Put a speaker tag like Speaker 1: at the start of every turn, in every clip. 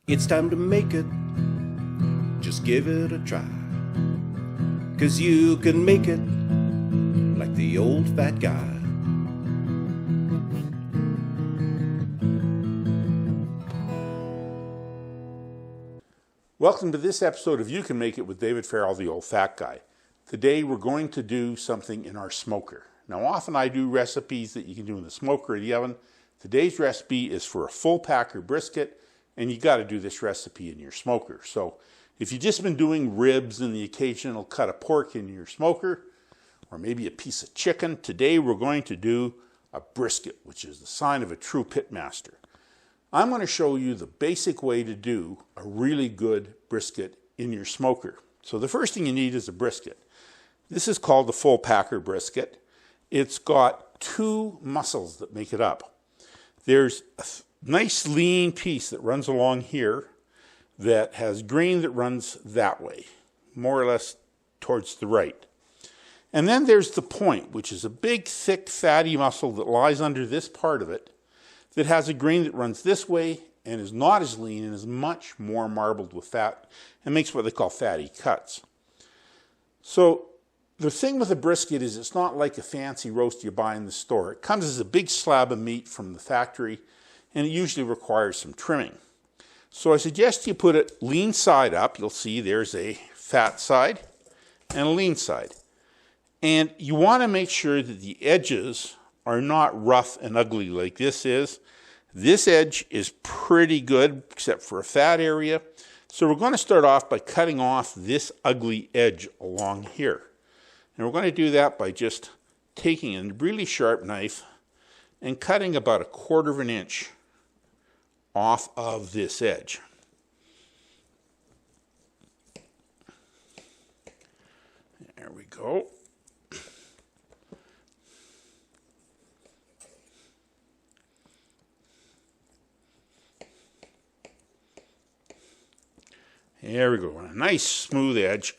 Speaker 1: It's time to make it, just give it a try. 'Cause you can make it like the old fat guy.
Speaker 2: Welcome to this episode of You Can Make It with David Farrell, the old fat guy. Today we're going to do something in our smoker. Now often I do recipes that you can do in the smoker or the oven. Today's recipe is for a full packer brisket, and you got to do this recipe in your smoker. So if you've just been doing ribs and the occasional cut of pork in your smoker, or maybe a piece of chicken, today we're going to do a brisket, which is the sign of a true pitmaster. I'm going to show you the basic way to do a really good brisket in your smoker. So the first thing you need is a brisket. This is called the full packer brisket. It's got two muscles that make it up. There's a nice lean piece that runs along here that has grain that runs that way, more or less towards the right. And then there's the point, which is a big, thick, fatty muscle that lies under this part of it that has a grain that runs this way and is not as lean and is much more marbled with fat and makes what they call fatty cuts. So the thing with a brisket is it's not like a fancy roast you buy in the store. It comes as a big slab of meat from the factory, and it usually requires some trimming. So I suggest you put it lean side up. You'll see there's a fat side and a lean side. And you want to make sure that the edges are not rough and ugly like this is. This edge is pretty good except for a fat area. So we're going to start off by cutting off this ugly edge along here. And we're going to do that by just taking a really sharp knife and cutting about 1/4 of an inch off of this edge. There we go. There we go, a nice smooth edge.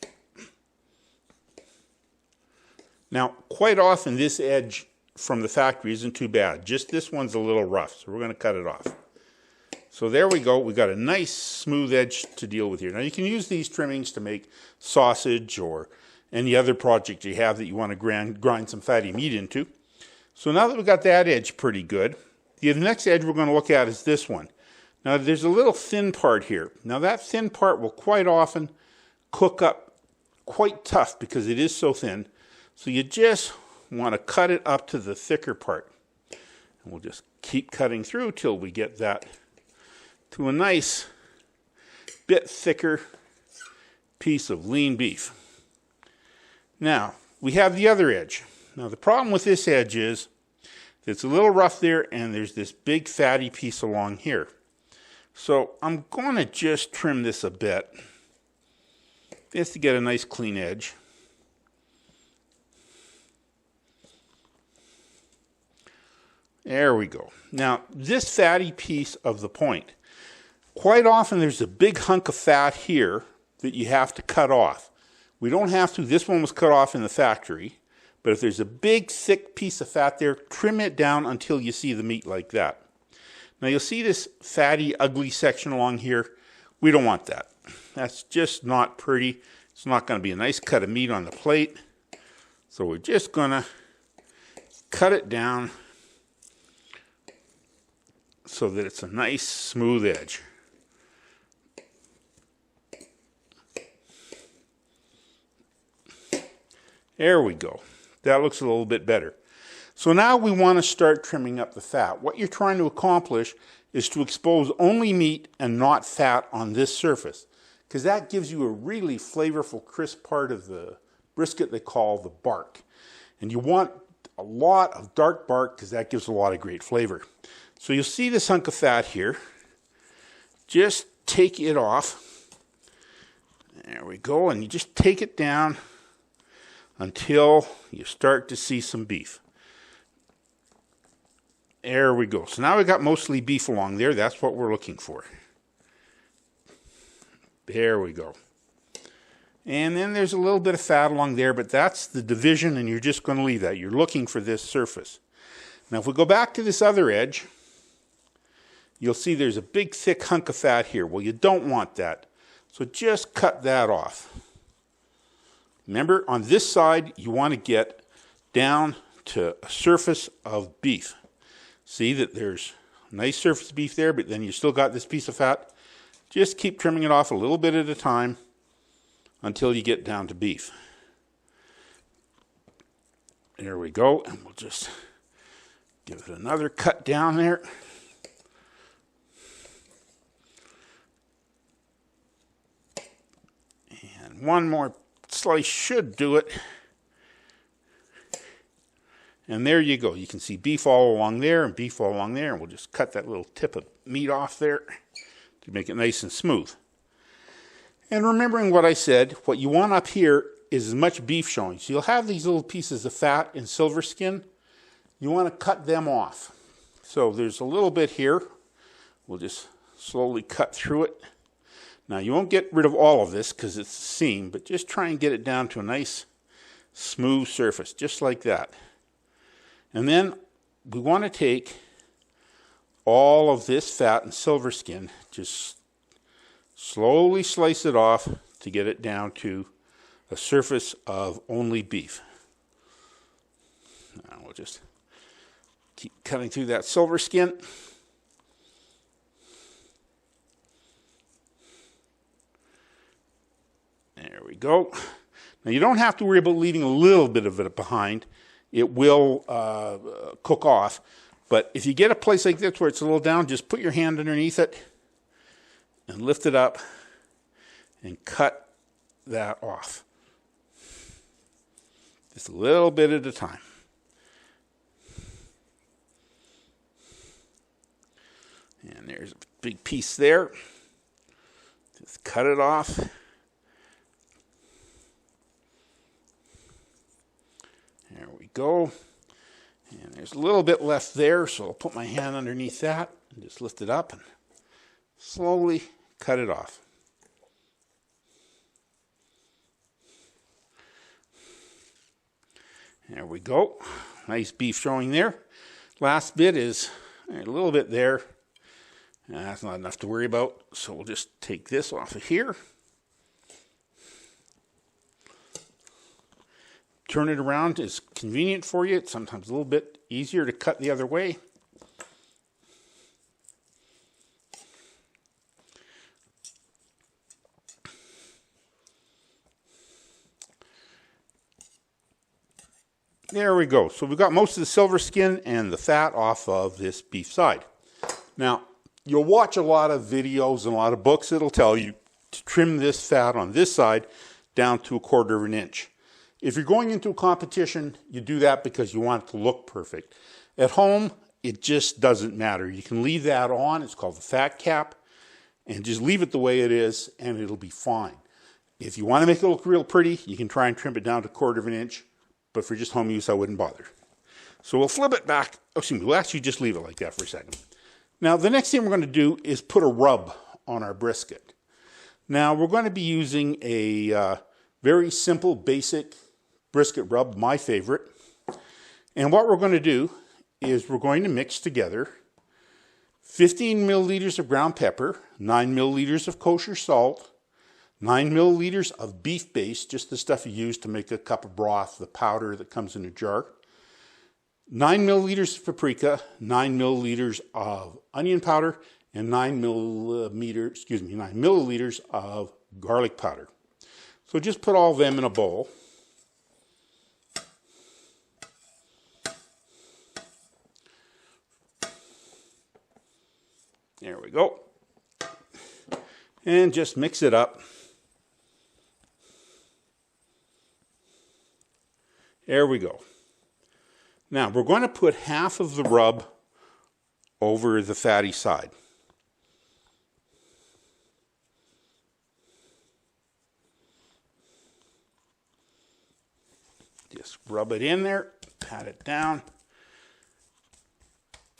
Speaker 2: Now, quite often this edge from the factory isn't too bad. Just this one's a little rough, so we're going to cut it off. So there we go. We got a nice smooth edge to deal with here. Now you can use these trimmings to make sausage or any other project you have that you want to grind some fatty meat into. So now that we've got that edge pretty good, the next edge we're going to look at is this one. Now there's a little thin part here. Now that thin part will quite often cook up quite tough because it is so thin. So you just want to cut it up to the thicker part. And we'll just keep cutting through till we get that to a nice bit thicker piece of lean beef. Now, we have the other edge. Now the problem with this edge is it's a little rough there and there's this big fatty piece along here. So I'm going to just trim this a bit just to get a nice clean edge. There we go. Now, this fatty piece of the point, quite often there's a big hunk of fat here that you have to cut off. We don't have to. This one was cut off in the factory. But if there's a big, thick piece of fat there, trim it down until you see the meat like that. Now, you'll see this fatty, ugly section along here. We don't want that. That's just not pretty. It's not going to be a nice cut of meat on the plate. So we're just going to cut it down so that it's a nice smooth edge. There we go. That looks a little bit better. So now we want to start trimming up the fat. What you're trying to accomplish is to expose only meat and not fat on this surface, because that gives you a really flavorful, crisp part of the brisket they call the bark. And you want a lot of dark bark because that gives a lot of great flavor. So you'll see this hunk of fat here. Just take it off. There we go. And you just take it down until you start to see some beef. There we go. So now we've got mostly beef along there. That's what we're looking for. There we go. And then there's a little bit of fat along there, but that's the division, and you're just going to leave that. You're looking for this surface. Now, if we go back to this other edge, you'll see there's a big thick hunk of fat here. Well, you don't want that. So just cut that off. Remember, on this side, you want to get down to a surface of beef. See that there's a nice surface of beef there, but then you still got this piece of fat. Just keep trimming it off a little bit at a time until you get down to beef. There we go, and we'll just give it another cut down there. And one more slice should do it. And there you go. You can see beef all along there and beef all along there. And we'll just cut that little tip of meat off there to make it nice and smooth. And remembering what I said, what you want up here is as much beef showing. So you'll have these little pieces of fat and silver skin. You want to cut them off. So there's a little bit here. We'll just slowly cut through it. Now you won't get rid of all of this because it's a seam, but just try and get it down to a nice smooth surface, just like that. And then we want to take all of this fat and silver skin, just slowly slice it off to get it down to a surface of only beef. Now we'll just keep cutting through that silver skin. There we go. Now you don't have to worry about leaving a little bit of it behind. It will cook off. But if you get a place like this where it's a little down, just put your hand underneath it and lift it up and cut that off. Just a little bit at a time. And there's a big piece there. Just cut it off. There we go. And there's a little bit left there, so I'll put my hand underneath that and just lift it up and slowly cut it off. There we go. Nice beef showing there. Last bit is a little bit there. That's not enough to worry about, so we'll just take this off of here. Turn it around is convenient for you. It's sometimes a little bit easier to cut the other way. There we go. So we've got most of the silver skin and the fat off of this beef side. Now, you'll watch a lot of videos and a lot of books that'll tell you to trim this fat on this side down to 1/4 of an inch. If you're going into a competition, you do that because you want it to look perfect. At home, it just doesn't matter. You can leave that on. It's called the fat cap. And just leave it the way it is, and it'll be fine. If you want to make it look real pretty, you can try and trim it down to 1/4 of an inch. But for just home use, I wouldn't bother. So we'll flip it back. Oh, excuse me, we'll actually just leave it like that for a second. Now, the next thing we're going to do is put a rub on our brisket. Now, we're going to be using a very simple, basic brisket rub, my favorite. And what we're going to do is we're going to mix together 15 milliliters of ground pepper, 9 milliliters of kosher salt, 9 milliliters of beef base, just the stuff you use to make a cup of broth, the powder that comes in a jar, 9 milliliters of paprika, 9 milliliters of onion powder, and 9 milliliters of garlic powder. So just put all of them in a bowl. There we go. And just mix it up. There we go. Now we're going to put half of the rub over the fatty side. Just rub it in there, pat it down.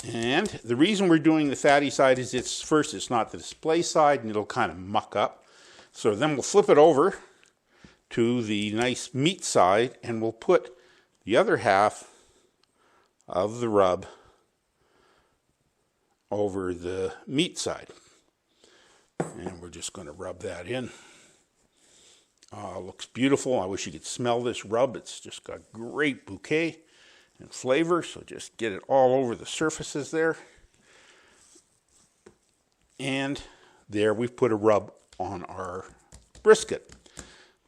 Speaker 2: And the reason we're doing the fatty side is it's not the display side and it'll kind of muck up. So then we'll flip it over to the nice meat side and we'll put the other half of the rub over the meat side. And we're just going to rub that in. Looks beautiful. I wish you could smell this rub. It's just got great bouquet and flavor. So just get it all over the surfaces there. And there we've put a rub on our brisket.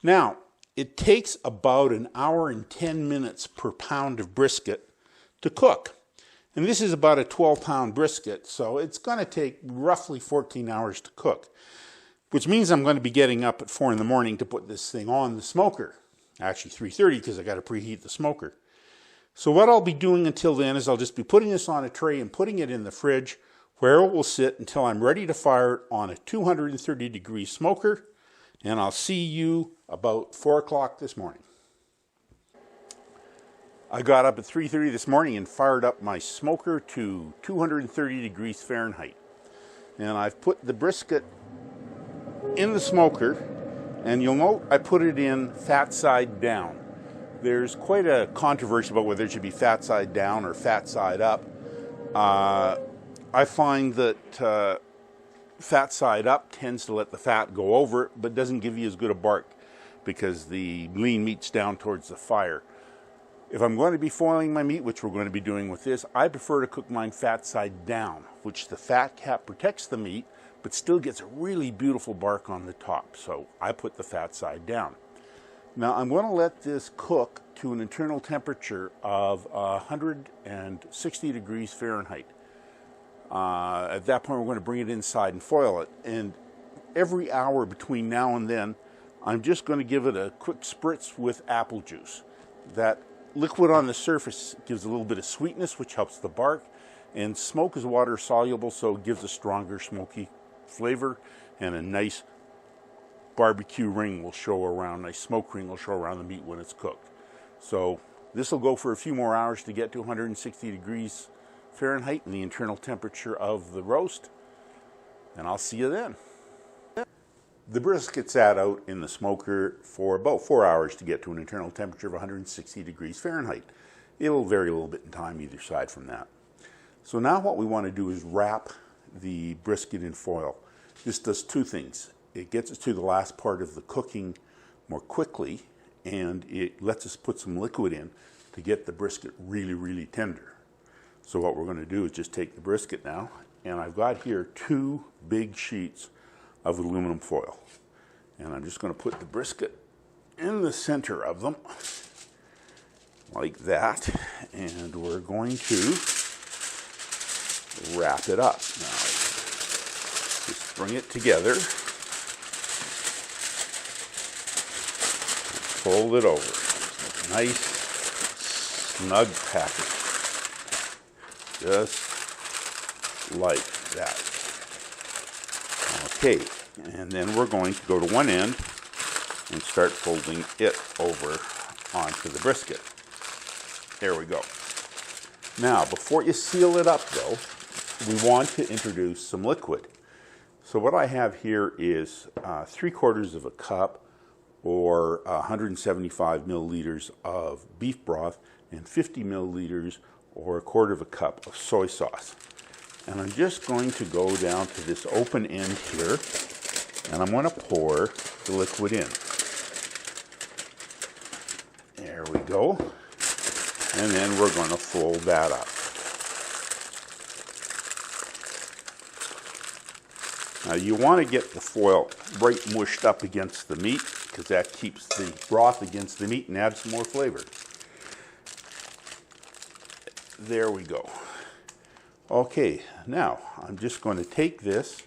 Speaker 2: Now, it takes about 1 hour and 10 minutes per pound of brisket to cook. And this is about a 12-pound brisket, so it's going to take roughly 14 hours to cook. Which means I'm going to be getting up at 4 in the morning to put this thing on the smoker. Actually 3:30 because I got to preheat the smoker. So what I'll be doing until then is I'll just be putting this on a tray and putting it in the fridge where it will sit until I'm ready to fire it on a 230-degree smoker. And I'll see you about 4 o'clock this morning. I got up at 3:30 this morning and fired up my smoker to 230 degrees Fahrenheit. And I've put the brisket in the smoker, and you'll note I put it in fat side down. There's quite a controversy about whether it should be fat side down or fat side up. I find that fat side up tends to let the fat go over it, but doesn't give you as good a bark because the lean meat's down towards the fire. If I'm going to be foiling my meat, which we're going to be doing with this, I prefer to cook mine fat side down, which the fat cap protects the meat, but still gets a really beautiful bark on the top. So I put the fat side down. Now I'm going to let this cook to an internal temperature of 160 degrees Fahrenheit. At that point we're going to bring it inside and foil it. And every hour between now and then, I'm just going to give it a quick spritz with apple juice. That liquid on the surface gives a little bit of sweetness, which helps the bark. And smoke is water soluble, so it gives a stronger smoky flavor, and a nice barbecue ring will show around, nice smoke ring will show around the meat when it's cooked. So this will go for a few more hours to get to 160 degrees Fahrenheit and the internal temperature of the roast, and I'll see you then. The brisket sat out in the smoker for about 4 hours to get to an internal temperature of 160 degrees Fahrenheit. It'll vary a little bit in time either side from that. So now what we want to do is wrap the brisket in foil. This does two things. It gets us to the last part of the cooking more quickly, and it lets us put some liquid in to get the brisket really, really tender. So what we're going to do is just take the brisket now, and I've got here 2 big sheets of aluminum foil. And I'm just going to put the brisket in the center of them, like that, and we're going to wrap it up. Now, just bring it together, fold it over. Nice, snug package. Just like that. Okay, and then we're going to go to one end and start folding it over onto the brisket. There we go. Now, before you seal it up though, we want to introduce some liquid. So what I have here is 3/4 of a cup or 175 milliliters of beef broth and 50 milliliters or 1/4 of a cup of soy sauce. And I'm just going to go down to this open end here, and I'm going to pour the liquid in. There we go. And then we're going to fold that up. Now you want to get the foil right mushed up against the meat, because that keeps the broth against the meat and adds some more flavor. There we go. Okay, now I'm just going to take this,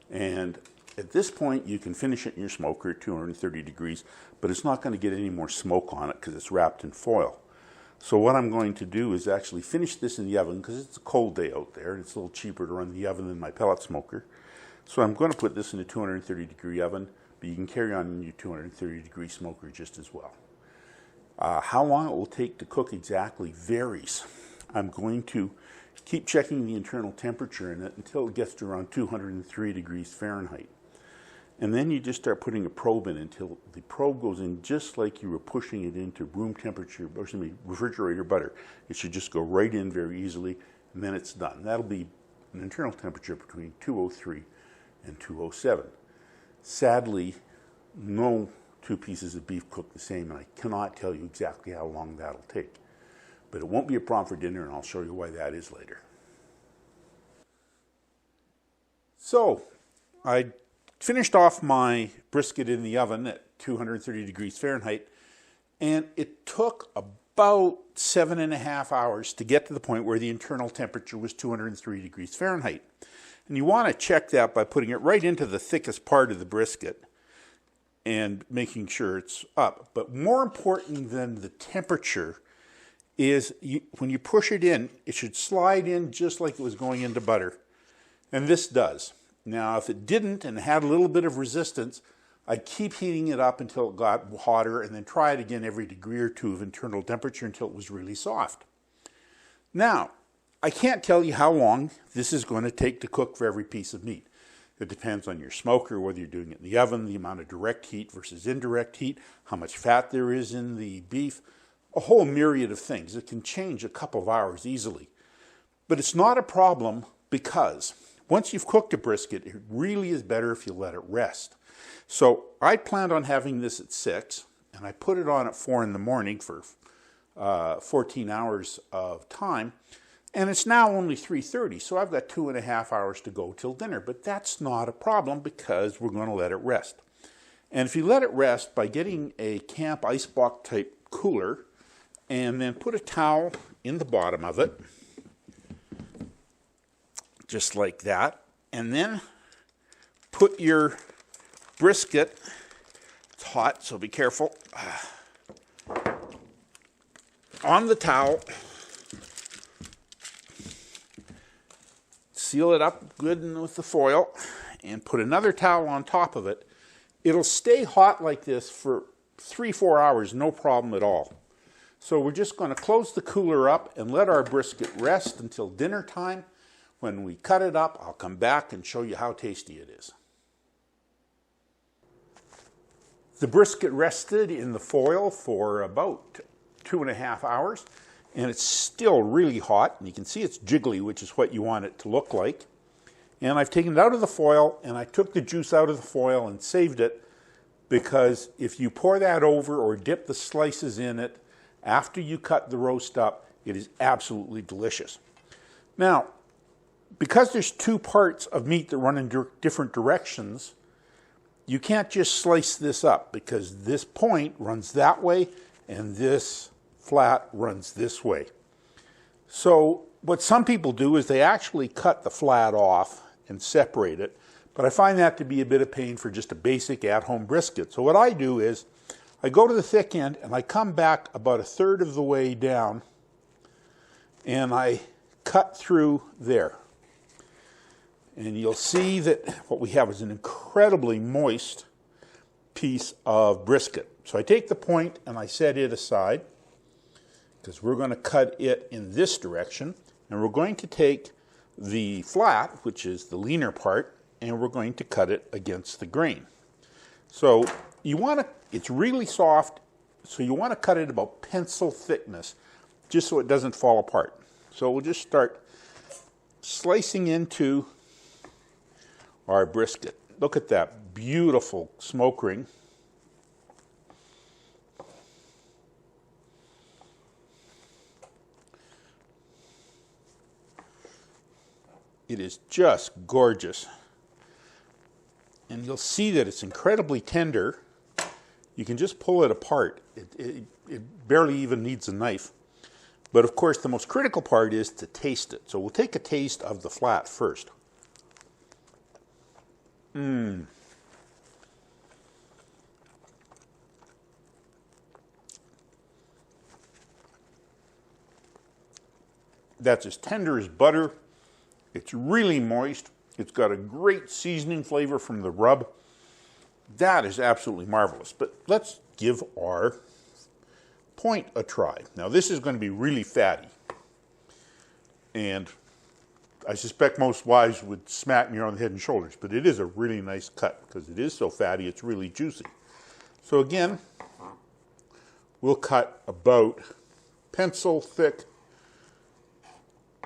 Speaker 2: and at this point you can finish it in your smoker at 230 degrees, but it's not going to get any more smoke on it because it's wrapped in foil. So what I'm going to do is actually finish this in the oven, because it's a cold day out there and it's a little cheaper to run the oven than my pellet smoker. So I'm going to put this in a 230 degree oven, but you can carry on in your 230 degree smoker just as well. How long it will take to cook exactly varies. I'm going to keep checking the internal temperature in it until it gets to around 203 degrees Fahrenheit. And then you just start putting a probe in until the probe goes in just like you were pushing it into room temperature, or refrigerator butter. It should just go right in very easily, and then it's done. That'll be an internal temperature between 203 and 207. Sadly, no two pieces of beef cook the same, and I cannot tell you exactly how long that'll take. But it won't be a problem for dinner, and I'll show you why that is later. So, I finished off my brisket in the oven at 230 degrees Fahrenheit, and it took about 7.5 hours to get to the point where the internal temperature was 203 degrees Fahrenheit. And you want to check that by putting it right into the thickest part of the brisket and making sure it's up. But more important than the temperature is when you push it in, it should slide in just like it was going into butter. And this does. Now, if it didn't and had a little bit of resistance, I'd keep heating it up until it got hotter and then try it again every degree or two of internal temperature until it was really soft. Now, I can't tell you how long this is going to take to cook for every piece of meat. It depends on your smoker, whether you're doing it in the oven, the amount of direct heat versus indirect heat, how much fat there is in the beef, a whole myriad of things. It can change a couple of hours easily. But it's not a problem because once you've cooked a brisket, it really is better if you let it rest. So I planned on having this at 6, and I put it on at 4 in the morning for 14 hours of time. And it's now only 3:30, so I've got 2.5 hours to go till dinner. But that's not a problem because we're going to let it rest. And if you let it rest by getting a camp icebox type cooler and then put a towel in the bottom of it, just like that, and then put your brisket, it's hot, so be careful, on the towel. Seal it up good with the foil and put another towel on top of it. It'll stay hot like this for 3-4 hours, no problem at all. So we're just going to close the cooler up and let our brisket rest until dinner time. When we cut it up, I'll come back and show you how tasty it is. The brisket rested in the foil for about 2.5 hours. And it's still really hot, and you can see it's jiggly, which is what you want it to look like. And I've taken it out of the foil, and I took the juice out of the foil and saved it, because if you pour that over or dip the slices in it after you cut the roast up, it is absolutely delicious. Now, because there's two parts of meat that run in different directions, you can't just slice this up, because this point runs that way, and this flat runs this way. So what some people do is they actually cut the flat off and separate it, but I find that to be a bit of pain for just a basic at-home brisket. So what I do is I go to the thick end and I come back about 1/3 of the way down and I cut through there. And you'll see that what we have is an incredibly moist piece of brisket. So I take the point and I set it aside, because we're going to cut it in this direction, and we're going to take the flat, which is the leaner part, and we're going to cut it against the grain. So you want to, it's really soft, so you want to cut it about pencil thickness, just so it doesn't fall apart. So we'll just start slicing into our brisket. Look at that beautiful smoke ring. It is just gorgeous. And you'll see that it's incredibly tender. You can just pull it apart. It barely even needs a knife. But of course, the most critical part is to taste it. So we'll take a taste of the flat first. That's as tender as butter. It's really moist. It's got a great seasoning flavor from the rub. That is absolutely marvelous. But let's give our point a try. Now this is going to be really fatty. And I suspect most wives would smack me on the head and shoulders, but it is a really nice cut because it is so fatty, it's really juicy. So again, we'll cut about pencil thick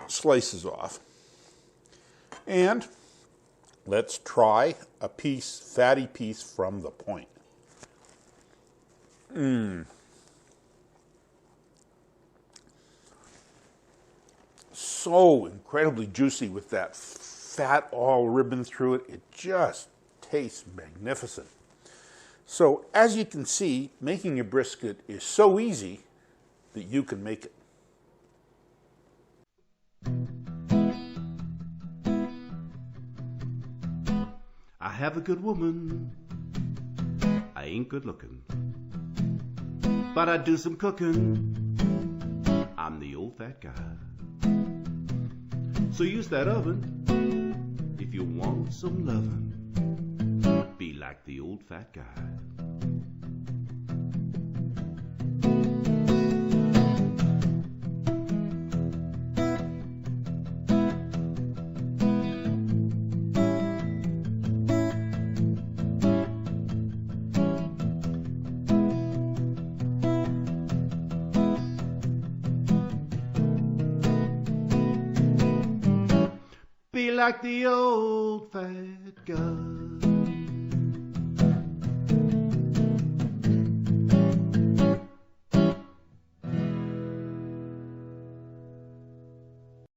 Speaker 2: slices off. And let's try a fatty piece from the point. So incredibly juicy with that fat all ribbon through it. It just tastes magnificent. So as you can see, making a brisket is so easy that you can make it.
Speaker 1: I have a good woman, I ain't good looking, but I do some cooking, I'm the old fat guy. So use that oven if you want some lovin', be like the old fat guy. Be like the old fat guy.